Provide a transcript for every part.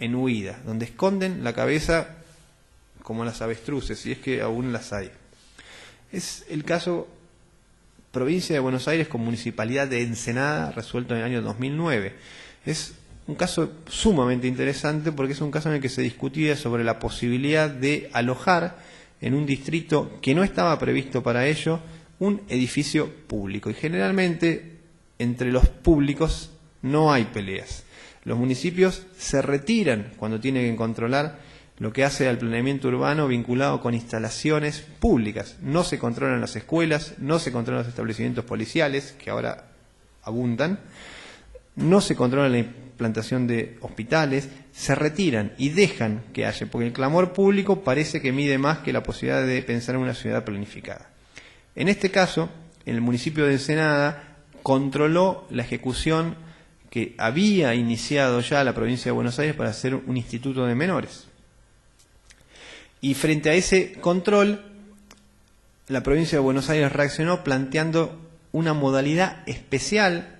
en huida, donde esconden la cabeza como las avestruces, si es que aún las hay. Es el caso Provincia de Buenos Aires con Municipalidad de Ensenada, resuelto en el año 2009. Es un caso sumamente interesante porque es un caso en el que se discutía sobre la posibilidad de alojar en un distrito que no estaba previsto para ello un edificio público. Y generalmente entre los públicos no hay peleas. Los municipios se retiran cuando tienen que controlar lo que hace al planeamiento urbano vinculado con instalaciones públicas. No se controlan las escuelas, no se controlan los establecimientos policiales, que ahora abundan, no se controla la implantación de hospitales, se retiran y dejan que haya, porque el clamor público parece que mide más que la posibilidad de pensar en una ciudad planificada. En este caso, en el municipio de Ensenada controló la ejecución que había iniciado ya la provincia de Buenos Aires para hacer un instituto de menores. Y frente a ese control, la provincia de Buenos Aires reaccionó planteando una modalidad especial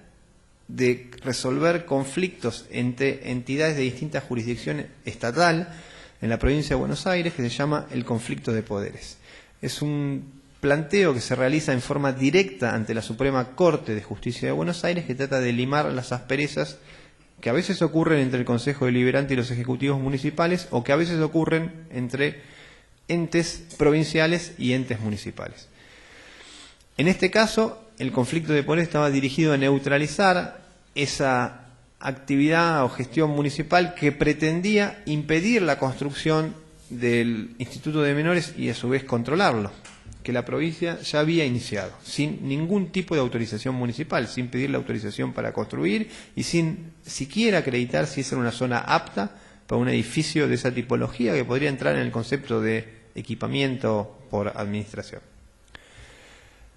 de resolver conflictos entre entidades de distintas jurisdicciones estatal en la provincia de Buenos Aires, que se llama el conflicto de poderes. Es un planteo que se realiza en forma directa ante la Suprema Corte de Justicia de Buenos Aires, que trata de limar las asperezas que a veces ocurren entre el Consejo Deliberante y los ejecutivos municipales, o que a veces ocurren entre entes provinciales y entes municipales. En este caso, el conflicto de poderes estaba dirigido a neutralizar esa actividad o gestión municipal que pretendía impedir la construcción del Instituto de Menores y a su vez controlarlo, que la provincia ya había iniciado, sin ningún tipo de autorización municipal, sin pedir la autorización para construir y sin siquiera acreditar si esa era una zona apta para un edificio de esa tipología que podría entrar en el concepto de equipamiento por administración.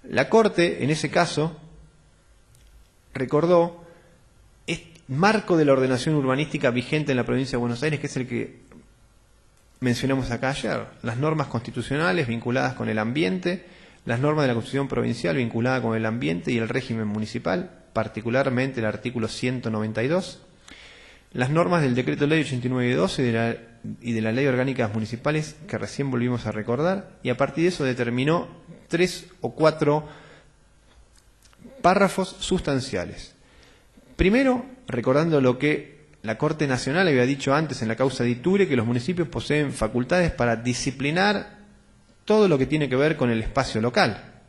La Corte, en ese caso, recordó el marco de la ordenación urbanística vigente en la provincia de Buenos Aires, que es el que mencionamos acá ayer, las normas constitucionales vinculadas con el ambiente, las normas de la Constitución provincial vinculadas con el ambiente y el régimen municipal, particularmente el artículo 192, las normas del Decreto Ley 89/12 y de la Ley Orgánica Municipales, que recién volvimos a recordar, y a partir de eso determinó 3 o 4 párrafos sustanciales. Primero, recordando lo que la Corte Nacional había dicho antes en la causa de Iture, que los municipios poseen facultades para disciplinar todo lo que tiene que ver con el espacio local,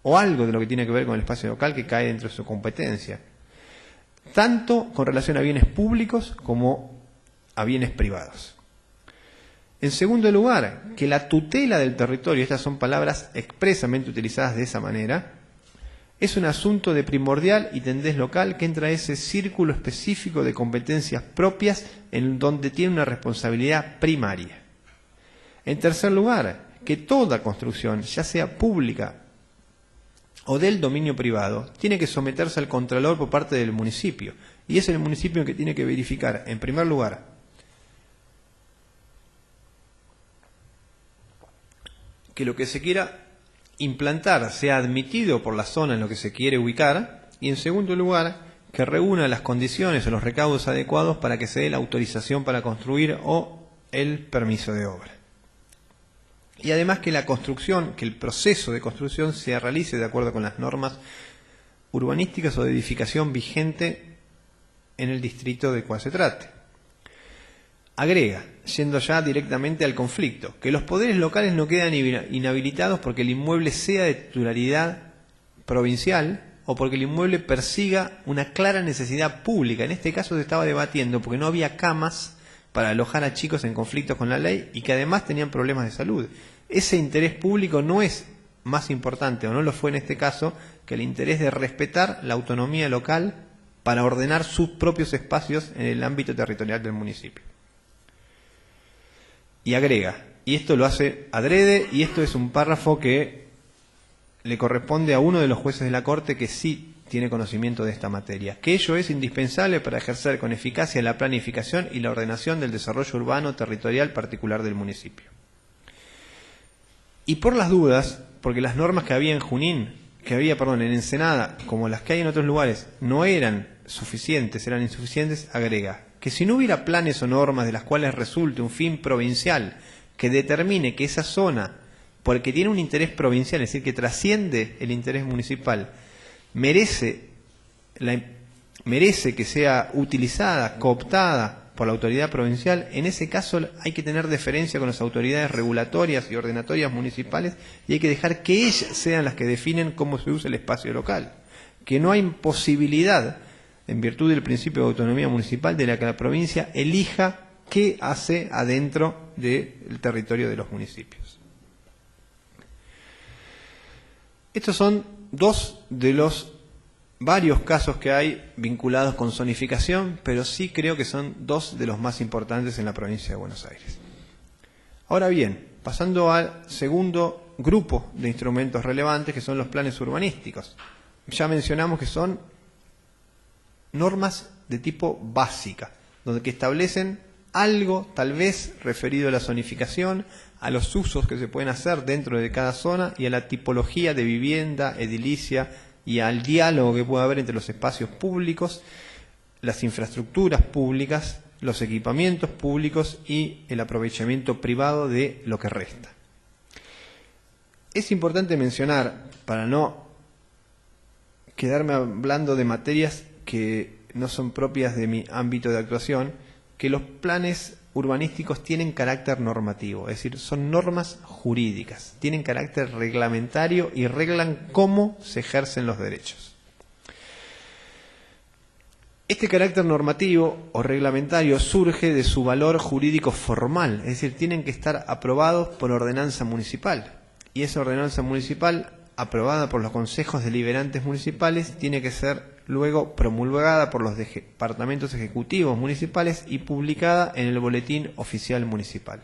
o algo de lo que tiene que ver con el espacio local que cae dentro de su competencia, tanto con relación a bienes públicos como a bienes privados. En segundo lugar, que la tutela del territorio, estas son palabras expresamente utilizadas de esa manera, es un asunto de primordial y tendez local que entra a ese círculo específico de competencias propias en donde tiene una responsabilidad primaria. En tercer lugar, que toda construcción, ya sea pública o del dominio privado, tiene que someterse al contralor por parte del municipio. Y es el municipio el que tiene que verificar, en primer lugar, que lo que se quiera implantar sea admitido por la zona en lo que se quiere ubicar, y en segundo lugar, que reúna las condiciones o los recaudos adecuados para que se dé la autorización para construir o el permiso de obra. Y además que la construcción, que el proceso de construcción se realice de acuerdo con las normas urbanísticas o de edificación vigente en el distrito del cual se trate. Agrega, yendo ya directamente al conflicto, que los poderes locales no quedan inhabilitados porque el inmueble sea de titularidad provincial o porque el inmueble persiga una clara necesidad pública. En este caso se estaba debatiendo porque no había camas para alojar a chicos en conflictos con la ley y que además tenían problemas de salud. Ese interés público no es más importante, o no lo fue en este caso, que el interés de respetar la autonomía local para ordenar sus propios espacios en el ámbito territorial del municipio. Y agrega, y esto lo hace adrede, y esto es un párrafo que le corresponde a uno de los jueces de la Corte que sí tiene conocimiento de esta materia, que ello es indispensable para ejercer con eficacia la planificación y la ordenación del desarrollo urbano territorial particular del municipio. Y por las dudas, porque las normas que había en en Ensenada, como las que hay en otros lugares, no eran suficientes, eran insuficientes, agrega, que si no hubiera planes o normas de las cuales resulte un fin provincial que determine que esa zona, porque tiene un interés provincial, es decir, que trasciende el interés municipal, merece que sea utilizada, cooptada por la autoridad provincial, en ese caso hay que tener deferencia con las autoridades regulatorias y ordenatorias municipales y hay que dejar que ellas sean las que definen cómo se usa el espacio local. Que no hay posibilidad, en virtud del principio de autonomía municipal, de la que la provincia elija qué hace adentro del territorio de los municipios. Estos son dos de los varios casos que hay vinculados con zonificación, pero sí creo que son dos de los más importantes en la provincia de Buenos Aires. Ahora bien, pasando al segundo grupo de instrumentos relevantes, que son los planes urbanísticos. Ya mencionamos que son normas de tipo básica, donde que establecen algo tal vez referido a la zonificación, a los usos que se pueden hacer dentro de cada zona y a la tipología de vivienda, edilicia y al diálogo que puede haber entre los espacios públicos, las infraestructuras públicas, los equipamientos públicos y el aprovechamiento privado de lo que resta. Es importante mencionar, para no quedarme hablando de materias que no son propias de mi ámbito de actuación, que los planes urbanísticos tienen carácter normativo, es decir, son normas jurídicas, tienen carácter reglamentario y reglan cómo se ejercen los derechos. Este carácter normativo o reglamentario surge de su valor jurídico formal, es decir, tienen que estar aprobados por ordenanza municipal, y esa ordenanza municipal, aprobada por los consejos deliberantes municipales, tiene que ser luego promulgada por los departamentos ejecutivos municipales y publicada en el Boletín Oficial Municipal.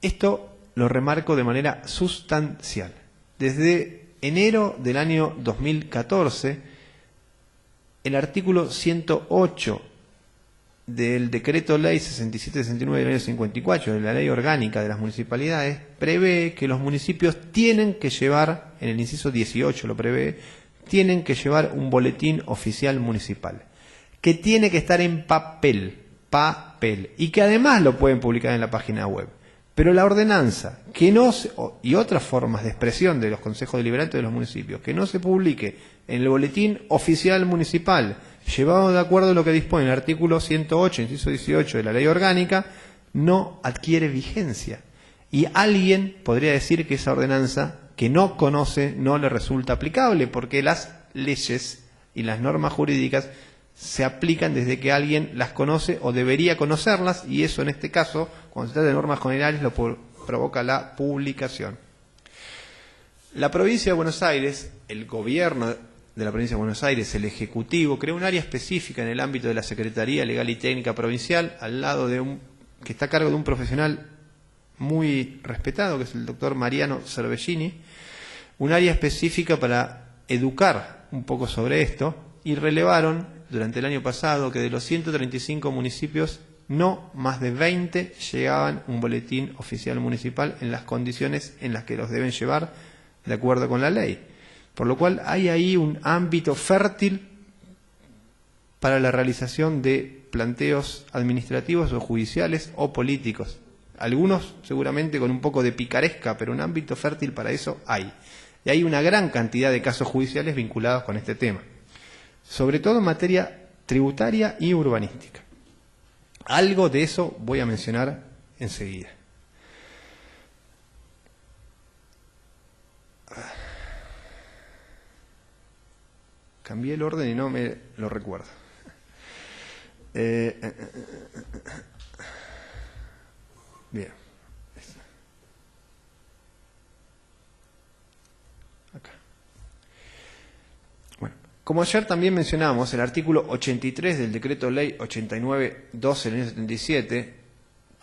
Esto lo remarco de manera sustancial. Desde enero del año 2014, el artículo 108 del Decreto Ley 6769 del año 54, de la Ley Orgánica de las Municipalidades, prevé que los municipios tienen que llevar, en el inciso 18 lo prevé, tienen que llevar un boletín oficial municipal, que tiene que estar en papel, y que además lo pueden publicar en la página web. Pero la ordenanza, y otras formas de expresión de los consejos deliberantes de los municipios, que no se publique en el boletín oficial municipal, llevado de acuerdo a lo que dispone el artículo 108, inciso 18 de la Ley Orgánica, no adquiere vigencia. Y alguien podría decir que esa ordenanza, que no conoce, no le resulta aplicable, porque las leyes y las normas jurídicas se aplican desde que alguien las conoce o debería conocerlas, y eso en este caso, cuando se trata de normas generales, lo provoca la publicación. La provincia de Buenos Aires, el gobierno de la provincia de Buenos Aires, el Ejecutivo, creó un área específica en el ámbito de la Secretaría Legal y Técnica Provincial, al lado de que está a cargo de un profesional muy respetado, que es el doctor Mariano Cervellini, un área específica para educar un poco sobre esto, y relevaron durante el año pasado que de los 135 municipios, no más de 20 llegaban un boletín oficial municipal en las condiciones en las que los deben llevar de acuerdo con la ley. Por lo cual hay ahí un ámbito fértil para la realización de planteos administrativos o judiciales o políticos. Algunos seguramente con un poco de picaresca, pero un ámbito fértil para eso hay. Y hay una gran cantidad de casos judiciales vinculados con este tema, sobre todo en materia tributaria y urbanística. Algo de eso voy a mencionar enseguida. Cambié el orden y no me lo recuerdo. Bien. Acá. Bueno, como ayer también mencionamos, el artículo 83 del Decreto Ley 89-12 del año 77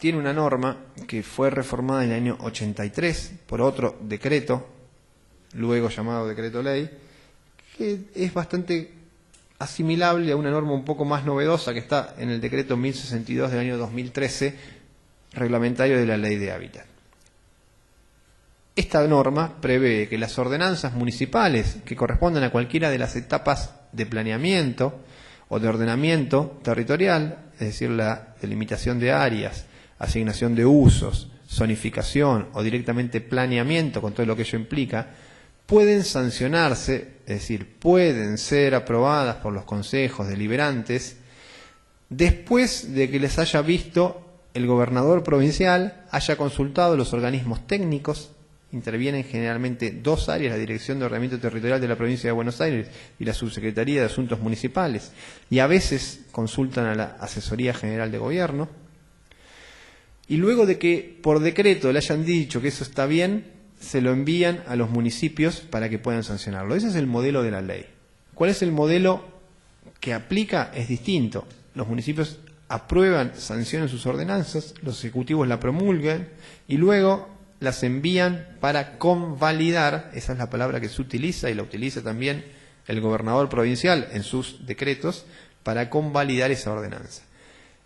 tiene una norma que fue reformada en el año 83 por otro decreto, luego llamado Decreto Ley, que es bastante asimilable a una norma un poco más novedosa que está en el Decreto 1062 del año 2013, reglamentario de la Ley de Hábitat. Esta norma prevé que las ordenanzas municipales que correspondan a cualquiera de las etapas de planeamiento o de ordenamiento territorial, es decir, la delimitación de áreas, asignación de usos, zonificación o directamente planeamiento con todo lo que ello implica, pueden sancionarse, es decir, pueden ser aprobadas por los consejos deliberantes después de que les haya visto el gobernador provincial, haya consultado los organismos técnicos. Intervienen generalmente dos áreas, la Dirección de Ordenamiento Territorial de la Provincia de Buenos Aires y la Subsecretaría de Asuntos Municipales, y a veces consultan a la Asesoría General de Gobierno. Y luego de que por decreto le hayan dicho que eso está bien, se lo envían a los municipios para que puedan sancionarlo. Ese es el modelo de la ley. ¿Cuál es el modelo que aplica? Es distinto. Los municipios aprueban, sancionan sus ordenanzas, los ejecutivos la promulgan y luego las envían para convalidar, esa es la palabra que se utiliza y la utiliza también el gobernador provincial en sus decretos, para convalidar esa ordenanza.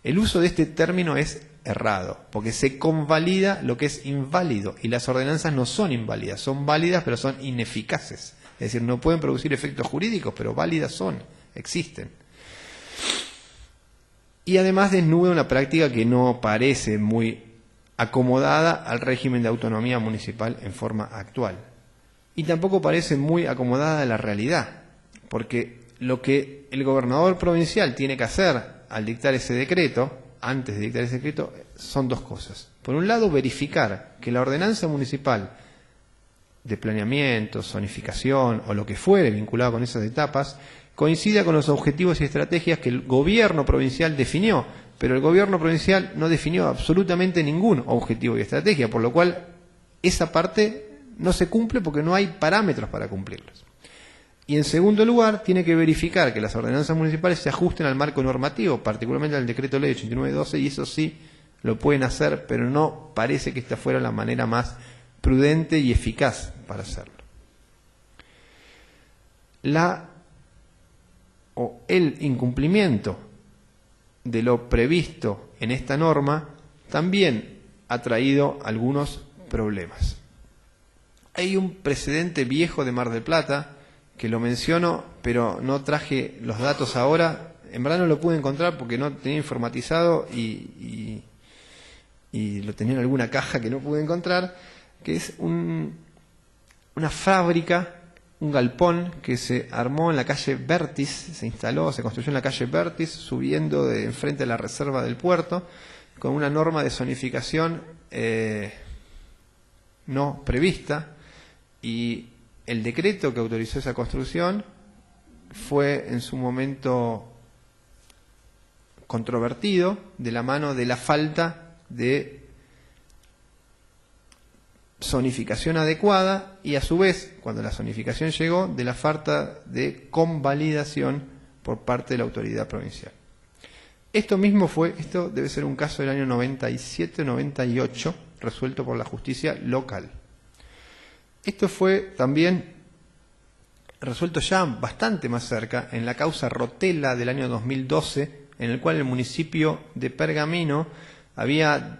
El uso de este término es errado, porque se convalida lo que es inválido, y las ordenanzas no son inválidas, son válidas pero son ineficaces. Es decir, no pueden producir efectos jurídicos, pero válidas son, existen. Y además desnuda una práctica que no parece muy acomodada al régimen de autonomía municipal en forma actual. Y tampoco parece muy acomodada a la realidad, porque lo que el gobernador provincial tiene que hacer al dictar ese decreto, antes de dictar ese decreto, son dos cosas. Por un lado, verificar que la ordenanza municipal de planeamiento, zonificación o lo que fuere vinculado con esas etapas, coincida con los objetivos y estrategias que el gobierno provincial definió, pero el gobierno provincial no definió absolutamente ningún objetivo y estrategia, por lo cual esa parte no se cumple porque no hay parámetros para cumplirlos. Y en segundo lugar, tiene que verificar que las ordenanzas municipales se ajusten al marco normativo, particularmente al decreto ley 8912, y eso sí lo pueden hacer, pero no parece que esta fuera la manera más prudente y eficaz para hacerlo. El incumplimiento de lo previsto en esta norma también ha traído algunos problemas. Hay un precedente viejo de Mar del Plata que lo menciono, pero no traje los datos ahora. En verdad no lo pude encontrar porque no tenía informatizado y lo tenía en alguna caja que no pude encontrar, que es una fábrica, un galpón que se armó en la calle Bertis, se construyó en la calle Bertis, subiendo de enfrente a la reserva del puerto, con una norma de zonificación no prevista, y el decreto que autorizó esa construcción fue en su momento controvertido de la mano de la falta de zonificación adecuada y a su vez, cuando la zonificación llegó, de la falta de convalidación por parte de la autoridad provincial. Esto debe ser un caso del año 97-98, resuelto por la justicia local. Esto fue también resuelto ya bastante más cerca, en la causa Rotella del año 2012, en el cual el municipio de Pergamino había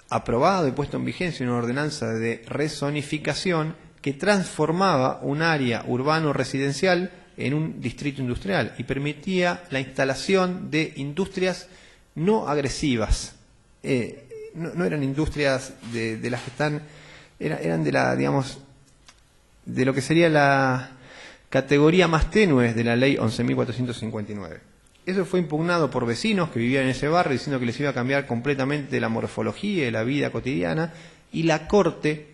aprobado y puesto en vigencia una ordenanza de rezonificación que transformaba un área urbano-residencial en un distrito industrial y permitía la instalación de industrias no agresivas. No eran industrias de las que están, eran de la, digamos, de lo que sería la categoría más tenue de la ley 11.459. Eso fue impugnado por vecinos que vivían en ese barrio diciendo que les iba a cambiar completamente la morfología y la vida cotidiana, y la Corte,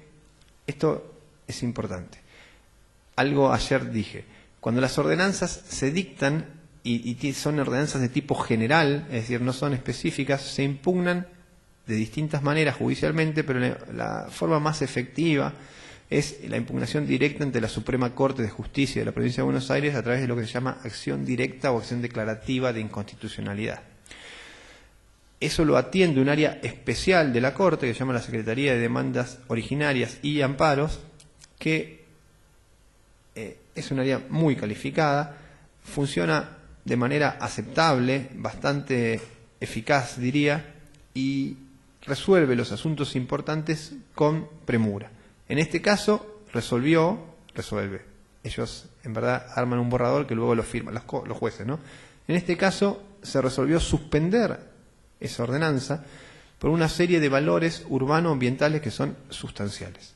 esto es importante, algo ayer dije, cuando las ordenanzas se dictan y son ordenanzas de tipo general, es decir, no son específicas, se impugnan de distintas maneras judicialmente, pero la forma más efectiva es la impugnación directa ante la Suprema Corte de Justicia de la Provincia de Buenos Aires a través de lo que se llama acción directa o acción declarativa de inconstitucionalidad. Eso lo atiende un área especial de la Corte que se llama la Secretaría de Demandas Originarias y Amparos, que es un área muy calificada, funciona de manera aceptable, bastante eficaz diría, y resuelve los asuntos importantes con premura. En este caso resuelve. Ellos en verdad arman un borrador que luego lo firman, los jueces, ¿no? En este caso se resolvió suspender esa ordenanza por una serie de valores urbano-ambientales que son sustanciales.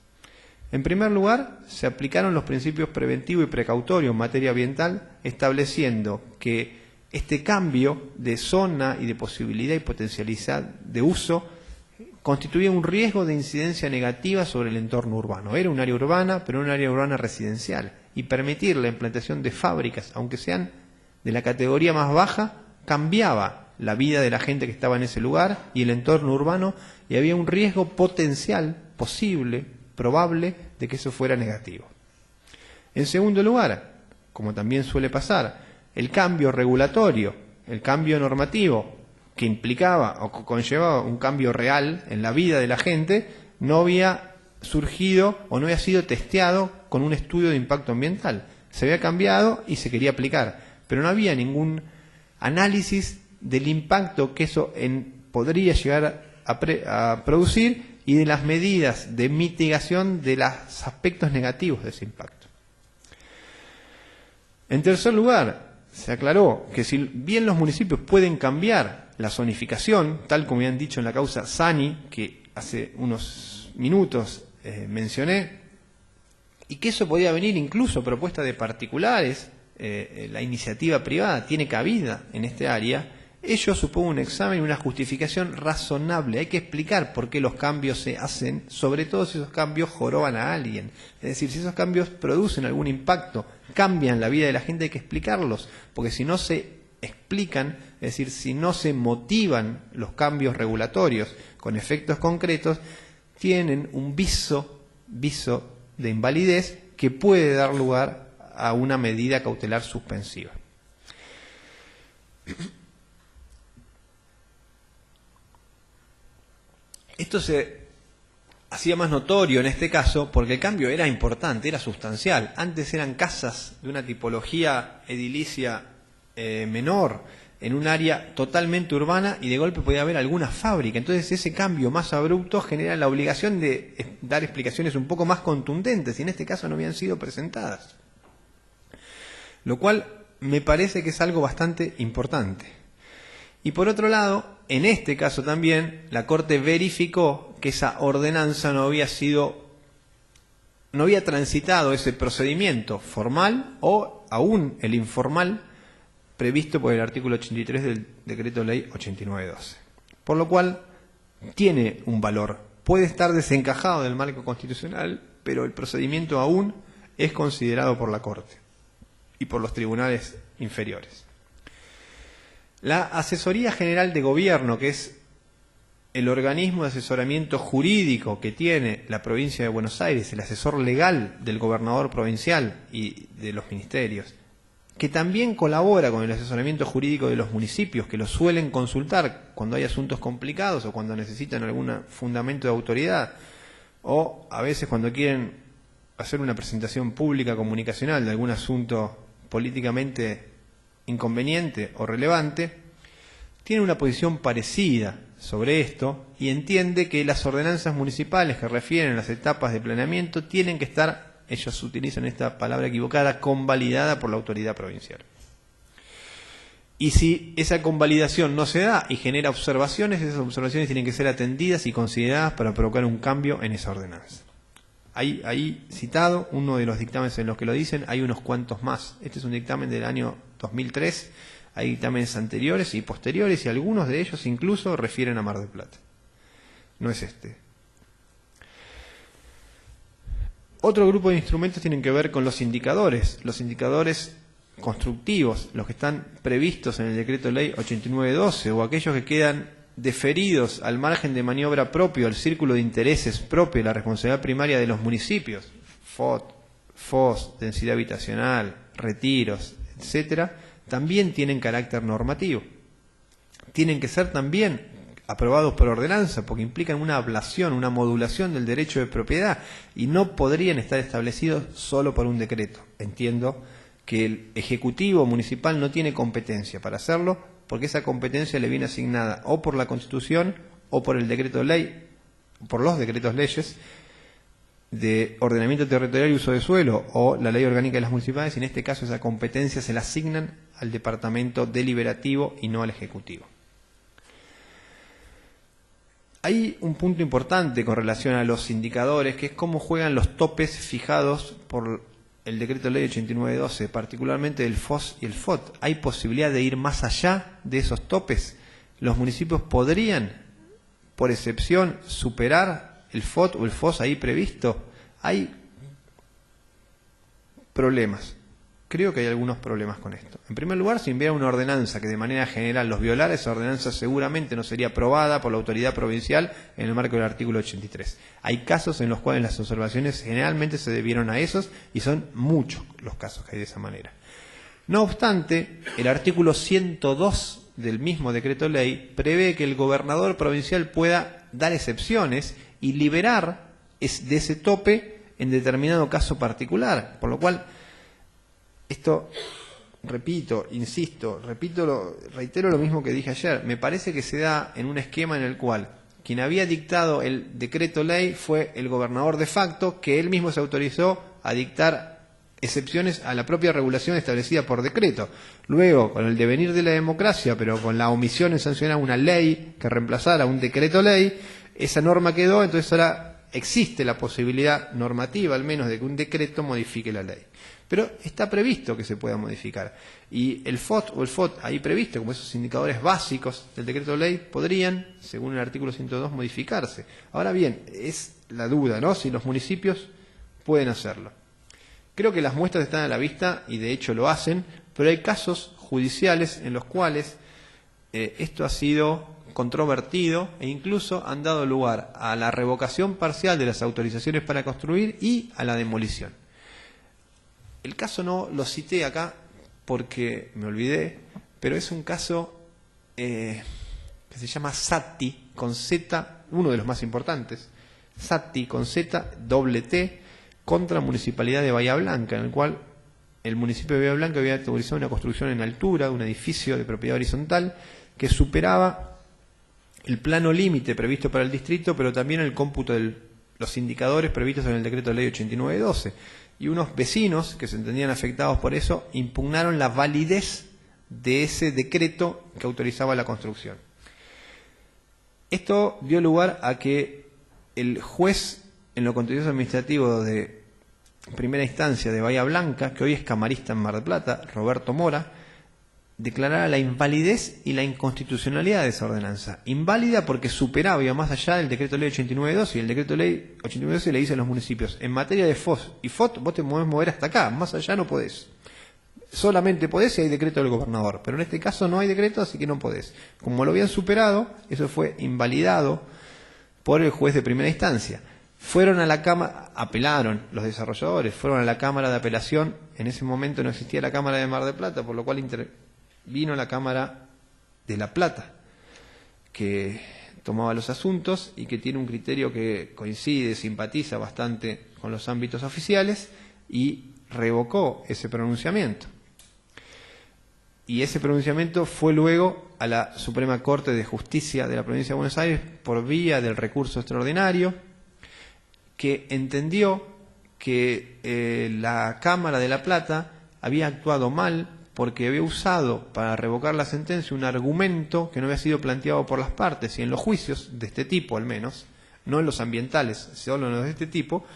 En primer lugar, se aplicaron los principios preventivo y precautorio en materia ambiental, estableciendo que este cambio de zona y de posibilidad y potencialidad de uso constituía un riesgo de incidencia negativa sobre el entorno urbano. Era un área urbana, pero un área urbana residencial, y permitir la implantación de fábricas, aunque sean de la categoría más baja, cambiaba la vida de la gente que estaba en ese lugar y el entorno urbano, y había un riesgo potencial, posible, probable, de que eso fuera negativo. En segundo lugar, como también suele pasar, el cambio regulatorio, el cambio normativo, que implicaba o conllevaba un cambio real en la vida de la gente, no había surgido o no había sido testeado con un estudio de impacto ambiental. Se había cambiado y se quería aplicar, pero no había ningún análisis del impacto que eso podría llegar a producir y de las medidas de mitigación de los aspectos negativos de ese impacto. En tercer lugar, se aclaró que si bien los municipios pueden cambiar la zonificación, tal como ya han dicho en la causa Sani, que hace unos minutos mencioné, y que eso podía venir incluso propuesta de particulares, la iniciativa privada tiene cabida en este área, ello supone un examen y una justificación razonable. Hay que explicar por qué los cambios se hacen, sobre todo si esos cambios joroban a alguien. Es decir, si esos cambios producen algún impacto, cambian la vida de la gente, hay que explicarlos, porque si no se explican, es decir, si no se motivan los cambios regulatorios con efectos concretos, tienen un viso de invalidez que puede dar lugar a una medida cautelar suspensiva. Esto se hacía más notorio en este caso porque el cambio era importante, era sustancial. Antes eran casas de una tipología edilicia menor en un área totalmente urbana y de golpe podía haber alguna fábrica. Entonces ese cambio más abrupto genera la obligación de dar explicaciones un poco más contundentes y en este caso no habían sido presentadas. Lo cual me parece que es algo bastante importante. Y por otro lado, en este caso también, la Corte verificó que esa ordenanza no había transitado ese procedimiento formal o aún el informal previsto por el artículo 83 del Decreto Ley 8912. Por lo cual, tiene un valor. Puede estar desencajado del marco constitucional, pero el procedimiento aún es considerado por la Corte y por los tribunales inferiores. La Asesoría General de Gobierno, que es el organismo de asesoramiento jurídico que tiene la provincia de Buenos Aires, el asesor legal del gobernador provincial y de los ministerios, que también colabora con el asesoramiento jurídico de los municipios, que lo suelen consultar cuando hay asuntos complicados o cuando necesitan algún fundamento de autoridad, o a veces cuando quieren hacer una presentación pública comunicacional de algún asunto políticamente inconveniente o relevante, tiene una posición parecida sobre esto y entiende que las ordenanzas municipales que refieren a las etapas de planeamiento tienen que estar, ellos utilizan esta palabra equivocada, convalidada por la autoridad provincial. Y si esa convalidación no se da y genera observaciones, esas observaciones tienen que ser atendidas y consideradas para provocar un cambio en esa ordenanza. Ahí citado, uno de los dictámenes en los que lo dicen, hay unos cuantos más. Este es un dictamen del año 2003, hay dictámenes anteriores y posteriores y algunos de ellos incluso refieren a Mar del Plata. No es este. Otro grupo de instrumentos tienen que ver con los indicadores constructivos, los que están previstos en el Decreto Ley 8912 o aquellos que quedan deferidos al margen de maniobra propio, al círculo de intereses propio, la responsabilidad primaria de los municipios, FOS, densidad habitacional, retiros, etcétera, también tienen carácter normativo. Tienen que ser también aprobados por ordenanza porque implican una ablación, una modulación del derecho de propiedad y no podrían estar establecidos solo por un decreto. Entiendo que el Ejecutivo Municipal no tiene competencia para hacerlo porque esa competencia le viene asignada o por la Constitución o por el decreto ley, por los decretos leyes de ordenamiento territorial y uso de suelo o la ley orgánica de las municipalidades, y en este caso esa competencia se la asignan al departamento deliberativo y no al ejecutivo. Hay un punto importante con relación a los indicadores, que es cómo juegan los topes fijados por el Decreto Ley 8912, particularmente el FOS y el FOT. ¿Hay posibilidad de ir más allá de esos topes? ¿Los municipios podrían, por excepción, superar el FOT o el FOS ahí previsto? Hay problemas. Creo que hay algunos problemas con esto. En primer lugar, si enviara una ordenanza que de manera general los violara, esa ordenanza seguramente no sería aprobada por la autoridad provincial en el marco del artículo 83. Hay casos en los cuales las observaciones generalmente se debieron a esos y son muchos los casos que hay de esa manera. No obstante, el artículo 102 del mismo decreto ley prevé que el gobernador provincial pueda dar excepciones y liberar de ese tope en determinado caso particular, por lo cual esto, reitero lo mismo que dije ayer, me parece que se da en un esquema en el cual quien había dictado el decreto ley fue el gobernador de facto, que él mismo se autorizó a dictar excepciones a la propia regulación establecida por decreto. Luego, con el devenir de la democracia, pero con la omisión en sancionar una ley que reemplazara un decreto ley, esa norma quedó, entonces ahora existe la posibilidad normativa, al menos, de que un decreto modifique la ley. Pero está previsto que se pueda modificar. Y el FOT o el FOT ahí previsto, como esos indicadores básicos del decreto de ley, podrían, según el artículo 102, modificarse. Ahora bien, es la duda, ¿no?, si los municipios pueden hacerlo. Creo que las muestras están a la vista y de hecho lo hacen, pero hay casos judiciales en los cuales esto ha sido controvertido e incluso han dado lugar a la revocación parcial de las autorizaciones para construir y a la demolición. El caso no lo cité acá porque me olvidé, pero es un caso que se llama Satti, con Z, uno de los más importantes, Satti con Z, doble T, contra la Municipalidad de Bahía Blanca, en el cual el municipio de Bahía Blanca había autorizado una construcción en altura de un edificio de propiedad horizontal que superaba el plano límite previsto para el distrito, pero también el cómputo de los indicadores previstos en el decreto de ley 8912. Y unos vecinos que se entendían afectados por eso impugnaron la validez de ese decreto que autorizaba la construcción. Esto dio lugar a que el juez en lo contencioso administrativo de primera instancia de Bahía Blanca, que hoy es camarista en Mar del Plata, Roberto Mora, declarara la invalidez y la inconstitucionalidad de esa ordenanza. Inválida porque superaba, iba más allá del decreto ley 8912, y el decreto ley 8912 le dice a los municipios, en materia de FOS y FOT vos te podés mover hasta acá, más allá no podés. Solamente podés si hay decreto del gobernador, pero en este caso no hay decreto, así que no podés. Como lo habían superado, eso fue invalidado por el juez de primera instancia. Fueron a la Cámara, apelaron los desarrolladores, fueron a la Cámara de Apelación, en ese momento no existía la Cámara de Mar del Plata, por lo cual vino la Cámara de La Plata, que tomaba los asuntos y que tiene un criterio que coincide, simpatiza bastante con los ámbitos oficiales, y revocó ese pronunciamiento. Y ese pronunciamiento fue luego a la Suprema Corte de Justicia de la Provincia de Buenos Aires por vía del recurso extraordinario, que entendió que la Cámara de La Plata había actuado mal porque había usado para revocar la sentencia un argumento que no había sido planteado por las partes, y en los juicios de este tipo al menos, no en los ambientales, solo en los de este tipo,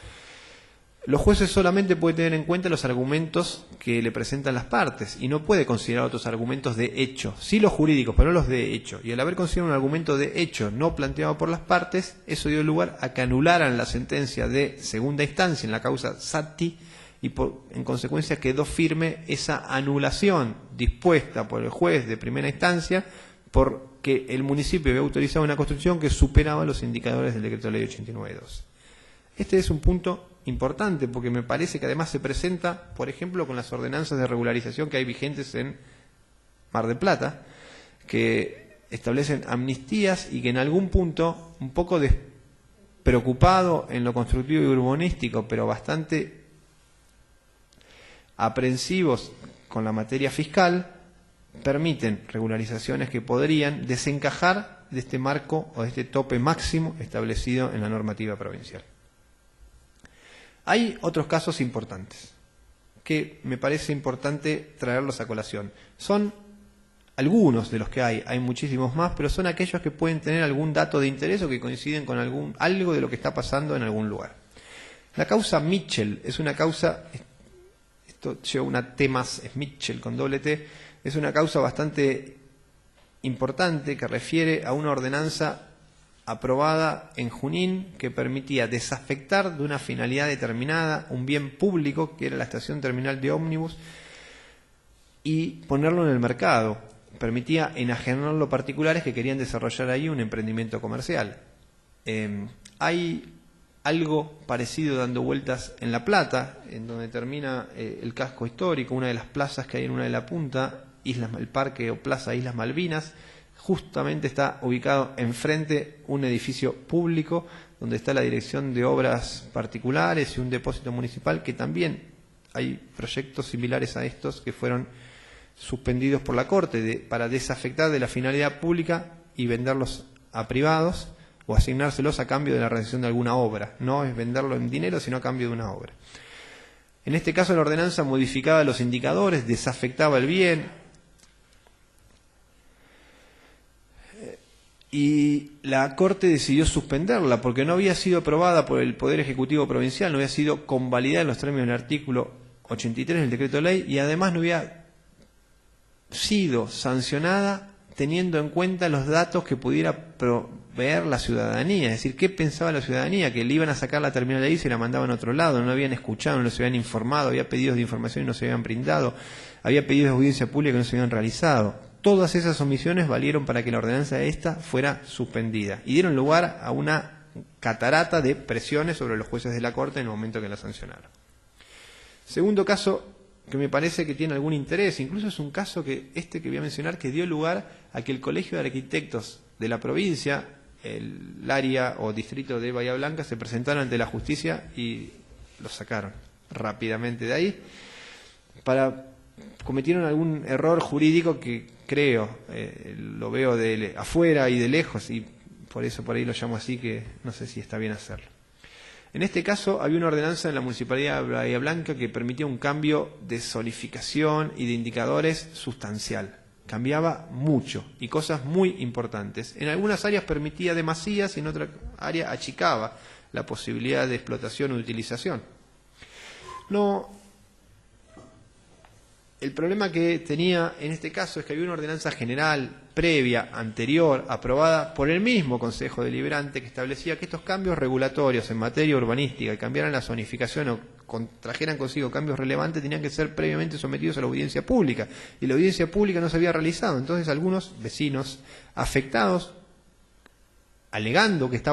los jueces solamente pueden tener en cuenta los argumentos que le presentan las partes y no puede considerar otros argumentos de hecho, sí los jurídicos, pero no los de hecho. Y al haber considerado un argumento de hecho no planteado por las partes, eso dio lugar a que anularan la sentencia de segunda instancia en la causa Satti, y en consecuencia quedó firme esa anulación dispuesta por el juez de primera instancia porque el municipio había autorizado una construcción que superaba los indicadores del decreto de ley 89.2. Este es un punto importante porque me parece que además se presenta, por ejemplo, con las ordenanzas de regularización que hay vigentes en Mar del Plata, que establecen amnistías y que en algún punto, un poco preocupado en lo constructivo y urbanístico, pero bastante aprensivos con la materia fiscal, permiten regularizaciones que podrían desencajar de este marco o de este tope máximo establecido en la normativa provincial. Hay otros casos importantes, que me parece importante traerlos a colación. Son algunos de los que hay muchísimos más, pero son aquellos que pueden tener algún dato de interés o que coinciden con algo de lo que está pasando en algún lugar. La causa Mitchell es una causa, esto lleva una T más, es Mitchell con doble T, es una causa bastante importante que refiere a una ordenanza aprobada en Junín que permitía desafectar de una finalidad determinada un bien público, que era la estación terminal de ómnibus, y ponerlo en el mercado. Permitía enajenarlo a particulares que querían desarrollar ahí un emprendimiento comercial. Hay algo parecido dando vueltas en La Plata, en donde termina el casco histórico, una de las plazas que hay en una de la punta, el parque o plaza Islas Malvinas. Justamente está ubicado enfrente un edificio público donde está la Dirección de Obras Particulares y un depósito municipal, que también hay proyectos similares a estos que fueron suspendidos por la Corte para desafectar de la finalidad pública y venderlos a privados o asignárselos a cambio de la realización de alguna obra. No es venderlo en dinero, sino a cambio de una obra. En este caso la ordenanza modificaba los indicadores, desafectaba el bien, y la Corte decidió suspenderla porque no había sido aprobada por el Poder Ejecutivo Provincial, no había sido convalidada en los términos del artículo 83 del decreto de ley, y además no había sido sancionada teniendo en cuenta los datos que pudiera proveer la ciudadanía. Es decir, ¿qué pensaba la ciudadanía? Que le iban a sacar la terminal de ahí y se la mandaban a otro lado, no habían escuchado, no se habían informado, había pedidos de información y no se habían brindado, había pedidos de audiencia pública que no se habían realizado. Todas esas omisiones valieron para que la ordenanza esta fuera suspendida y dieron lugar a una catarata de presiones sobre los jueces de la Corte en el momento que la sancionaron. Segundo caso que me parece que tiene algún interés, incluso es un caso que voy a mencionar, que dio lugar a que el Colegio de Arquitectos de la provincia, el área o distrito de Bahía Blanca, se presentaron ante la justicia y los sacaron rápidamente de ahí. Cometieron algún error jurídico que creo, lo veo de afuera y de lejos, y por eso por ahí lo llamo así, que no sé si está bien hacerlo. En este caso había una ordenanza en la Municipalidad de Bahía Blanca que permitía un cambio de zonificación y de indicadores sustancial. Cambiaba mucho y cosas muy importantes. En algunas áreas permitía demasías y en otra área achicaba la posibilidad de explotación o utilización. El problema que tenía en este caso es que había una ordenanza general previa, anterior, aprobada por el mismo Consejo Deliberante, que establecía que estos cambios regulatorios en materia urbanística, que cambiaran la zonificación o trajeran consigo cambios relevantes, tenían que ser previamente sometidos a la audiencia pública. Y la audiencia pública no se había realizado. Entonces algunos vecinos afectados, alegando que estaba